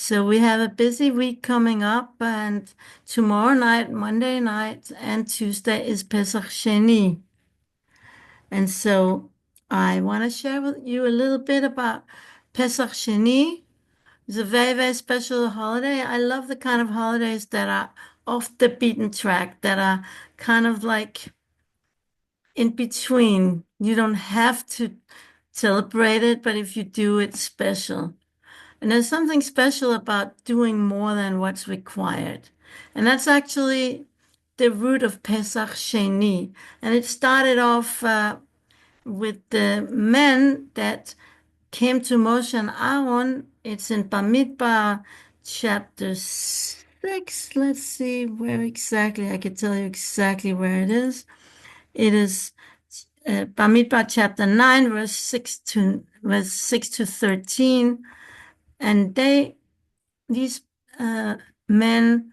So we have a busy week coming up, and tomorrow night, Monday night, and Tuesday is Pesach Sheni. And so I want to share with you a little bit about Pesach Sheni. It's a very, very special holiday. I love the kind of holidays that are off the beaten track, that are kind of like in between. You don't have to celebrate it, but if you do, it's special. And there's something special about doing more than what's required. And that's actually the root of Pesach Sheni. And it started off with the men that came to Moshe and Aaron. It's in Bamidbar chapter 6. Let's see where exactly. I can tell you exactly where it is. It is Bamidbar chapter 9, verse 6 to 13. And these men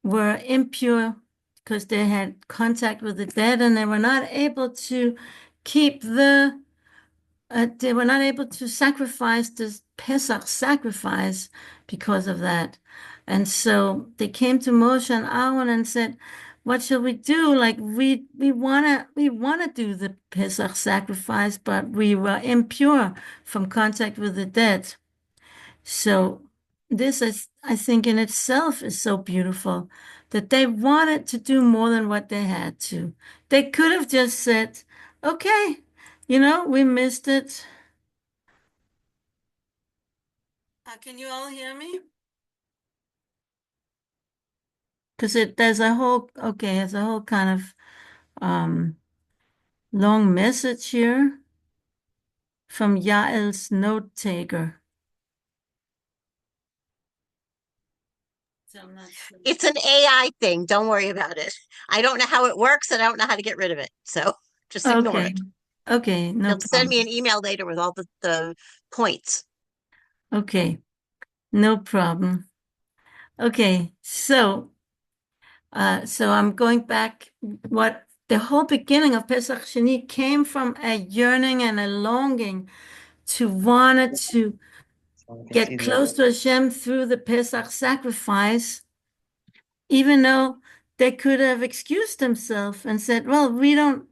were impure because they had contact with the dead, and they were not able to keep they were not able to sacrifice this Pesach sacrifice because of that. And so they came to Moshe and Aaron and said, "What shall we do? Like we wanna do the Pesach sacrifice, but we were impure from contact with the dead." So this is, I think, in itself is so beautiful that they wanted to do more than what they had to. They could have just said, "Okay, we missed it." Can you all hear me? Because there's a whole kind of um, long message here from Yael's note taker. So I'm not sure. It's an AI thing. Don't worry about it. I don't know how it works and I don't know how to get rid of it. So just ignore Okay. it. Okay, no They'll send me problem. an email later with all the points. Okay, no problem. Okay, so I'm going back. What the whole beginning of Pesach Sheni came from a yearning and a longing to wanted to get close to Hashem through the Pesach sacrifice, even though they could have excused themselves and said, "Well, we don't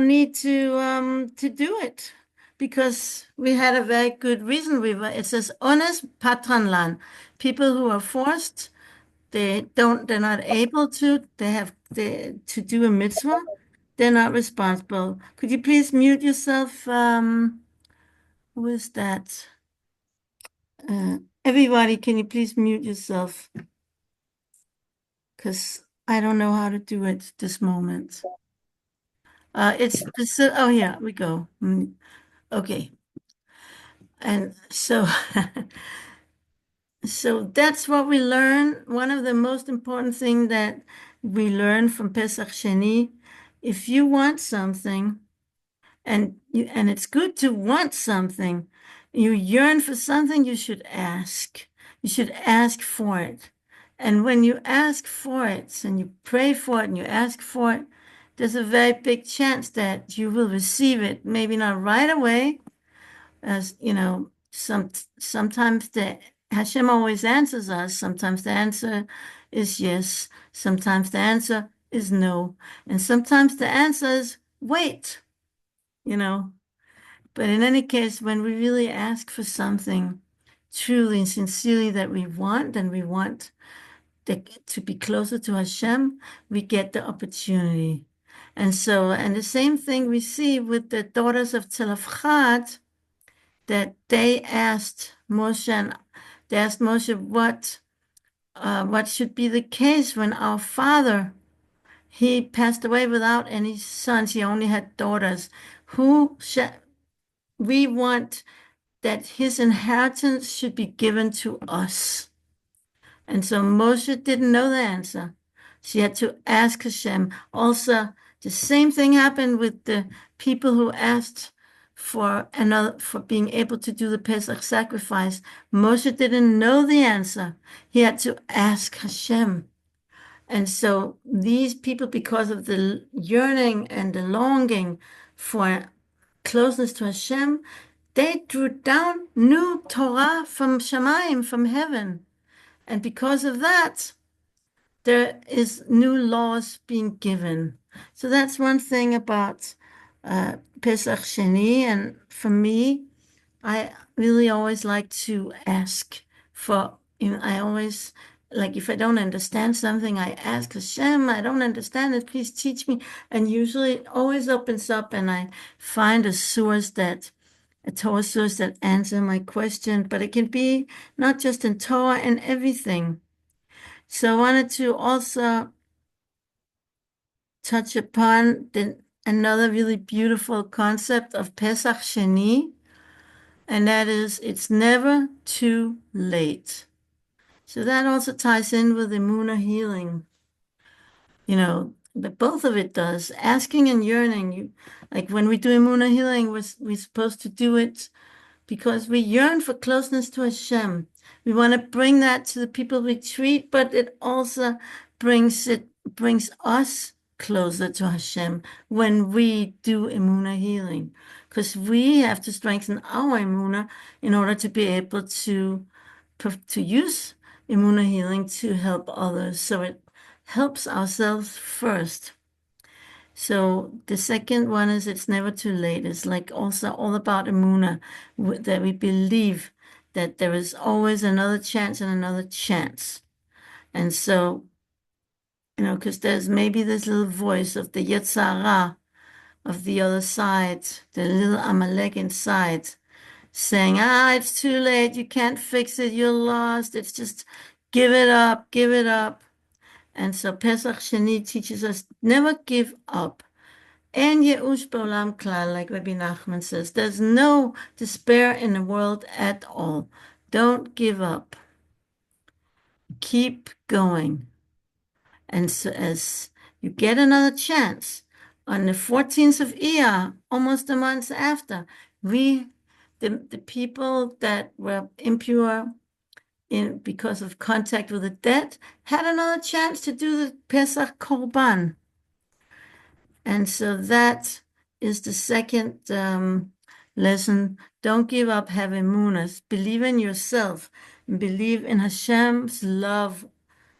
need to do it because we had a very good reason." It says honest patranlan, people who are forced. They're not able to do a mitzvah. They're not responsible. Could you please mute yourself? Who is that? Everybody, can you please mute yourself? Because I don't know how to do it this moment. Oh, here we go. Okay. And so, so that's what we learn. One of the most important thing that we learn from Pesach Sheni, if you want something, and it's good to want something. You yearn for something, you should ask. You should ask for it. And when you ask for it and you pray for it and you ask for it, there's a very big chance that you will receive it. Maybe not right away, as sometimes the Hashem always answers us. Sometimes the answer is yes. Sometimes the answer is no. And sometimes the answer is wait, you know. But in any case, when we really ask for something truly and sincerely that we want, and we want to be closer to Hashem, we get the opportunity. And the same thing we see with the daughters of Zelophehad, that they asked Moshe what should be the case when our father, he passed away without any sons, he only had daughters. Who shall we want that his inheritance should be given to us? And so Moshe didn't know the answer. She had to ask Hashem. Also, the same thing happened with the people who asked for being able to do the Pesach sacrifice. Moshe didn't know the answer. He had to ask Hashem. And so these people, because of the yearning and the longing for closeness to Hashem, they drew down new Torah from Shamayim, from heaven. And because of that, there is new laws being given. So that's one thing about Pesach Sheni. And for me, I really always like to ask for, I always, like, if I don't understand something, I ask Hashem, I don't understand it, please teach me. And usually it always opens up and I find a Torah source that answer my question, but it can be not just in Torah and everything. So I wanted to also touch upon another really beautiful concept of Pesach Sheni, and that is it's never too late. So that also ties in with Imuna healing. But both of it does. Asking and yearning. Like when we do Imuna healing, we're supposed to do it because we yearn for closeness to Hashem. We want to bring that to the people we treat, but it also brings us closer to Hashem when we do Emunah healing, because we have to strengthen our Emunah in order to be able to use Emunah healing to help others. So it helps ourselves first. So the second one is it's never too late. It's like also all about Emunah, that we believe that there is always another chance and another chance. And so, because there's maybe this little voice of the Yetzer Hara of the other side, the little Amalek inside, saying, it's too late, you can't fix it, you're lost, it's just give it up, give it up. And so Pesach Sheni teaches us never give up. And Ye'ush B'olam Klal, like Rabbi Nachman says, there's no despair in the world at all. Don't give up. Keep going. And so as you get another chance, on the 14th of Iyar, almost a month after, the people that were impure because of contact with the dead, had another chance to do the Pesach Korban. And so that is the second lesson. Don't give up, have emunas. Believe in yourself and believe in Hashem's love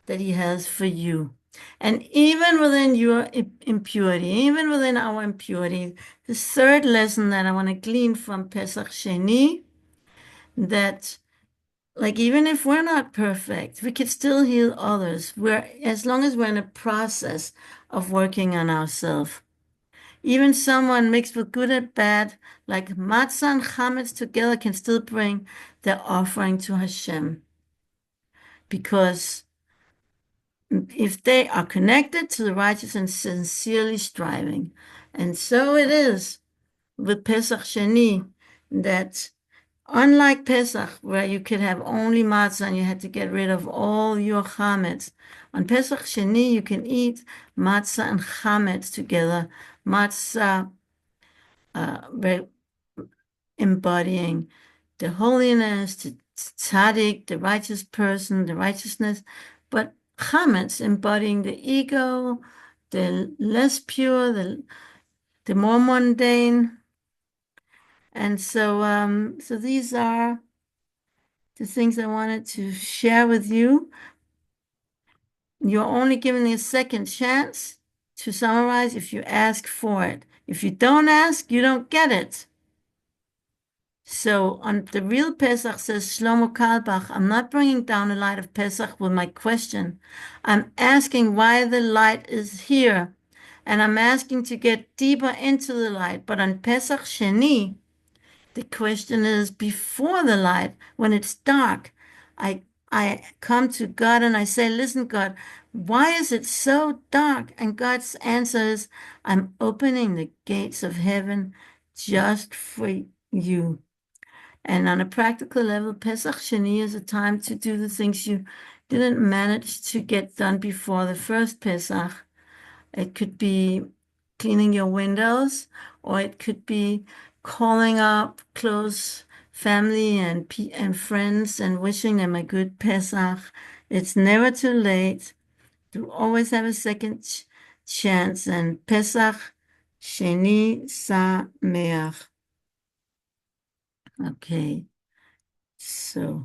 that He has for you. And even within your impurity, even within our impurity, the third lesson that I want to glean from Pesach Sheni, that like even if we're not perfect, we can still heal others. As long as we're in a process of working on ourselves. Even someone mixed with good and bad, like matzah and chametz together, can still bring their offering to Hashem. Because if they are connected to the righteous and sincerely striving. And so it is with Pesach Sheni, that unlike Pesach, where you could have only matzah and you had to get rid of all your chametz, on Pesach Sheni you can eat matzah and chametz together. Matzah embodying the holiness, the tzaddik, the righteous person, the righteousness, but chametz embodying the ego, the less pure, the more mundane. And so these are the things I wanted to share with you. You're only given a second chance to summarize if you ask for it. If you don't ask, you don't get it. So on the real Pesach, says Shlomo Carlebach, I'm not bringing down the light of Pesach with my question. I'm asking why the light is here. And I'm asking to get deeper into the light. But on Pesach Sheni, the question is before the light, when it's dark, I come to God and I say, listen, God, why is it so dark? And God's answer is, I'm opening the gates of heaven just for you. And on a practical level, Pesach Sheni is a time to do the things you didn't manage to get done before the first Pesach. It could be cleaning your windows, or it could be calling up close family and friends and wishing them a good Pesach. It's never too late. You always have a second chance. And Pesach Sheni Sameach. Okay, so.